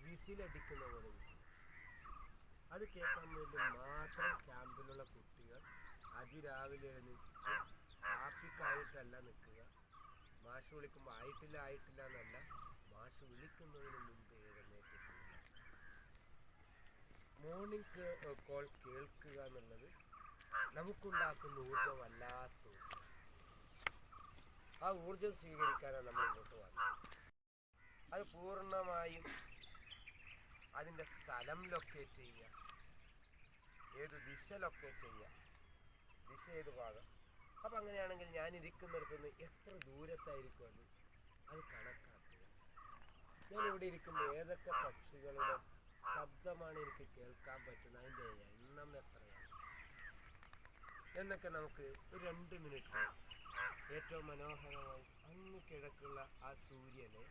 വിസിലടിക്കുന്ന പോലെ വിസിൽ. അത് കേൾക്കാൻ വേണ്ടി മാത്രം ക്യാമ്പിലുള്ള കുട്ടികൾ അതിരാവിലെ എഴുന്നേറ്റ് കാപ്പിക്കായിട്ടല്ല നിൽക്കുക. മാഷ് വിളിക്കുമ്പോൾ ആയിട്ടില്ല എന്നല്ല, മാഷ് വിളിക്കുന്നതിന് മുമ്പ് എഴുന്നേറ്റ് പോവുക. മോർണിംഗ് കോൾ കേൾക്കുക എന്നുള്ളത് നമുക്കുണ്ടാക്കുന്ന ഊർജ്ജം വല്ലാത്ത ഊർജ്ജം. ആ ഊർജ്ജം സ്വീകരിക്കാനാണ് നമ്മൾ ഇങ്ങോട്ട് വന്നത്. അത് പൂർണ്ണമായും അതിൻ്റെ സ്ഥലം ലൊക്കേറ്റ് ചെയ്യുക, ഏത് ദിശ ലൊക്കേറ്റ് ചെയ്യുക, ദിശ ഏത് ഭാഗം. അപ്പം അങ്ങനെയാണെങ്കിൽ ഞാൻ ഇരിക്കുന്നിടത്തുനിന്ന് എത്ര ദൂരത്തായിരിക്കും അത് കണക്കാക്കുക. ഞാൻ ഇവിടെ ഇരിക്കുമ്പോൾ ഏതൊക്കെ പക്ഷികളുടെ ശബ്ദമാണ് എനിക്ക് കേൾക്കാൻ പറ്റുന്നത്, അതിൻ്റെ എണ്ണം എത്രയാണ് എന്നൊക്കെ നമുക്ക് ഒരു 2 മിനിറ്റ് ഏറ്റവും മനോഹരമായി അങ്ങ് കിഴക്കുള്ള ആ സൂര്യനെ